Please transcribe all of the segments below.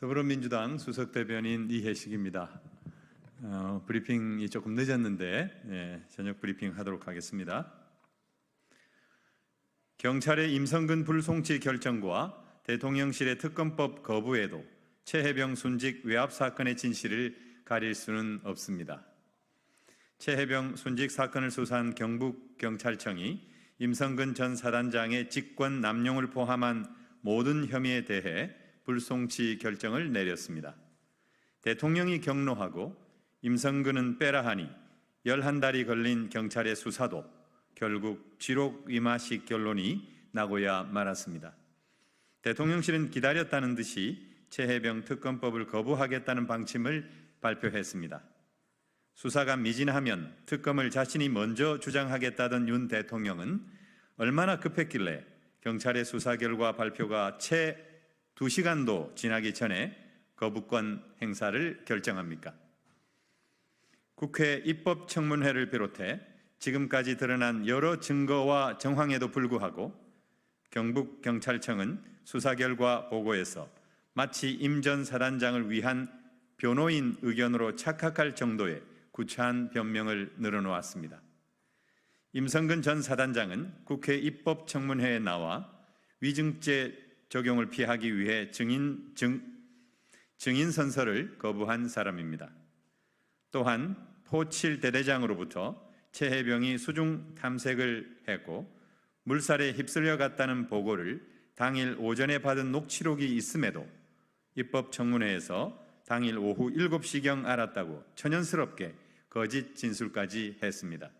더불어민주당 수석대변인 이해식입니다. 브리핑이 조금 늦었는데 저녁 브리핑 하도록 하겠습니다. 경찰의 임성근 불송치 결정과 대통령실의 특검법 거부에도 최혜병 순직 외압 사건의 진실을 가릴 수는 없습니다. 최혜병 순직 사건을 수사한 경북경찰청이 임성근 전 사단장의 직권 남용을 포함한 모든 혐의에 대해 불송치 결정을 내렸습니다. 대통령이 경로하고 임성근은 빼라 하니 11달이 걸린 경찰의 수사도 결국 쥐록 위마식 결론이 나고야 말았습니다. 대통령실은 기다렸다는 듯이 최혜병 특검법을 거부하겠다는 방침을 발표했습니다. 수사가 미진하면 특검을 자신이 먼저 주장하겠다던 윤 대통령은 얼마나 급했길래 경찰의 수사 결과 발표가 채 2시간도 지나기 전에 거부권 행사를 결정합니까? 국회 입법청문회를 비롯해 지금까지 드러난 여러 증거와 정황에도 불구하고 경북경찰청은 수사 결과 보고에서 마치 임 전 사단장을 위한 변호인 의견으로 착각할 정도의 구차한 변명을 늘어놓았습니다. 임성근 전 사단장은 국회 입법청문회에 나와 위증죄 적용을 피하기 위해 증인 선서를 거부한 사람입니다. 또한 포7 대대장으로부터 최혜병이 수중 탐색을 했고 물살에 휩쓸려 갔다는 보고를 당일 오전에 받은 녹취록이 있음에도 입법청문회에서 당일 오후 7시경 알았다고 천연스럽게 거짓 진술까지 했습니다.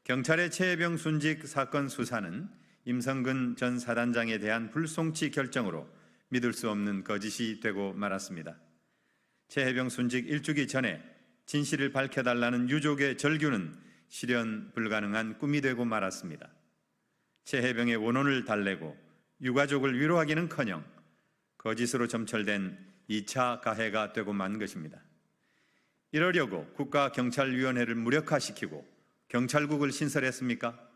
경찰의 최혜병 순직 사건 수사는 임성근 전 사단장에 대한 불송치 결정으로 믿을 수 없는 거짓이 되고 말았습니다. 최혜병 순직 일주기 전에 진실을 밝혀달라는 유족의 절규는 실현 불가능한 꿈이 되고 말았습니다. 최혜병의 원혼을 달래고 유가족을 위로하기는커녕 거짓으로 점철된 2차 가해가 되고 만 것입니다. 이러려고 국가경찰위원회를 무력화시키고 경찰국을 신설했습니까?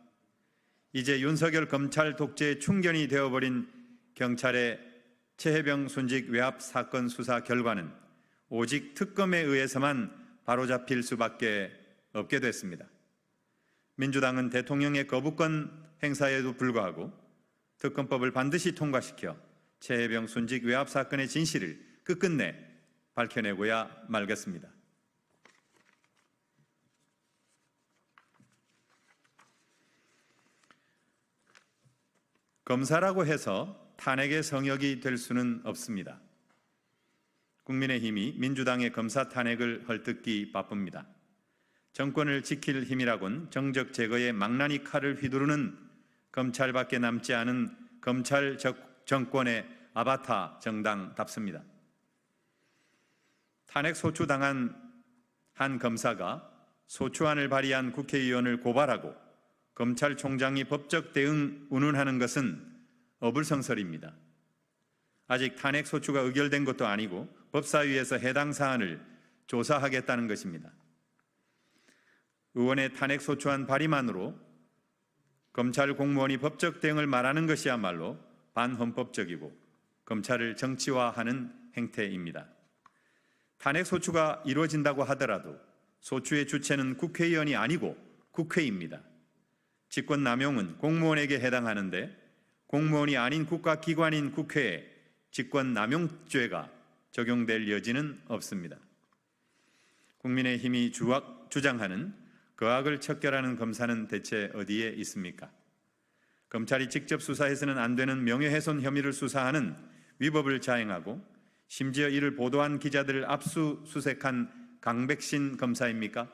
이제 윤석열 검찰 독재의 충견이 되어버린 경찰의 최혜병 순직 외압 사건 수사 결과는 오직 특검에 의해서만 바로잡힐 수밖에 없게 됐습니다. 민주당은 대통령의 거부권 행사에도 불구하고 특검법을 반드시 통과시켜 최혜병 순직 외압 사건의 진실을 끝끝내 밝혀내고야 말겠습니다. 검사라고 해서 탄핵의 성역이 될 수는 없습니다. 국민의힘이 민주당의 검사 탄핵을 헐뜯기 바쁩니다. 정권을 지킬 힘이라곤 정적 제거에 망나니 칼을 휘두르는 검찰밖에 남지 않은 검찰 정권의 아바타 정당답습니다. 탄핵 소추당한 한 검사가 소추안을 발의한 국회의원을 고발하고 검찰총장이 법적 대응 운운하는 것은 어불성설입니다. 아직 탄핵 소추가 의결된 것도 아니고 법사위에서 해당 사안을 조사하겠다는 것입니다. 의원의 탄핵 소추안 발의만으로 검찰 공무원이 법적 대응을 말하는 것이야말로 반헌법적이고 검찰을 정치화하는 행태입니다. 탄핵 소추가 이루어진다고 하더라도 소추의 주체는 국회의원이 아니고 국회입니다. 직권남용은 공무원에게 해당하는데 공무원이 아닌 국가기관인 국회에 직권남용죄가 적용될 여지는 없습니다. 국민의힘이 주장하는 거악을 척결하는 검사는 대체 어디에 있습니까? 검찰이 직접 수사해서는 안 되는 명예훼손 혐의를 수사하는 위법을 자행하고 심지어 이를 보도한 기자들을 압수수색한 강백신 검사입니까?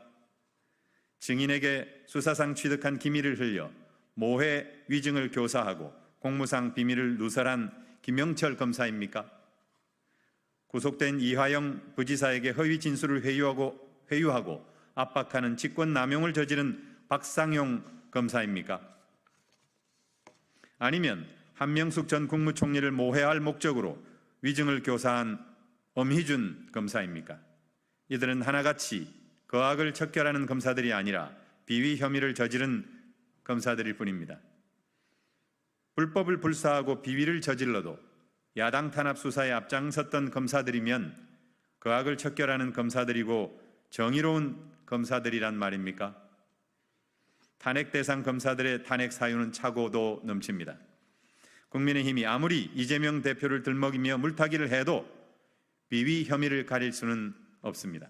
증인에게 수사상 취득한 기밀을 흘려 모해 위증을 교사하고 공무상 비밀을 누설한 김영철 검사입니까? 구속된 이화영 부지사에게 허위 진술을 회유하고 압박하는 직권남용을 저지른 박상용 검사입니까? 아니면 한명숙 전 국무총리를 모해할 목적으로 위증을 교사한 엄희준 검사입니까? 이들은 하나같이 거악을 척결하는 검사들이 아니라 비위 혐의를 저지른 검사들일 뿐입니다. 불법을 불사하고 비위를 저질러도 야당 탄압 수사에 앞장섰던 검사들이면 그 악을 척결하는 검사들이고 정의로운 검사들이란 말입니까? 탄핵 대상 검사들의 탄핵 사유는 차고도 넘칩니다. 국민의힘이 아무리 이재명 대표를 들먹이며 물타기를 해도 비위 혐의를 가릴 수는 없습니다.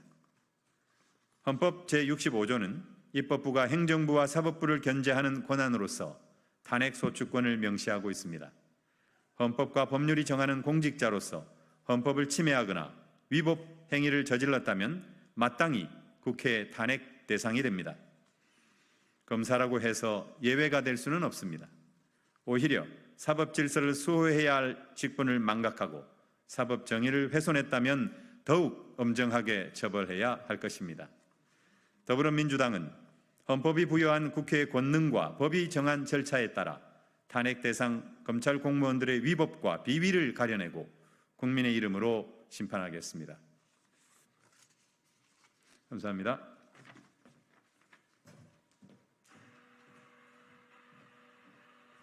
헌법 제65조는 입법부가 행정부와 사법부를 견제하는 권한으로서 탄핵 소추권을 명시하고 있습니다. 헌법과 법률이 정하는 공직자로서 헌법을 침해하거나 위법 행위를 저질렀다면 마땅히 국회 탄핵 대상이 됩니다. 검사라고 해서 예외가 될 수는 없습니다. 오히려 사법 질서를 수호해야 할 직분을 망각하고 사법 정의를 훼손했다면 더욱 엄정하게 처벌해야 할 것입니다. 더불어민주당은 헌법이 부여한 국회의 권능과 법이 정한 절차에 따라 탄핵 대상 검찰 공무원들의 위법과 비위를 가려내고 국민의 이름으로 심판하겠습니다. 감사합니다.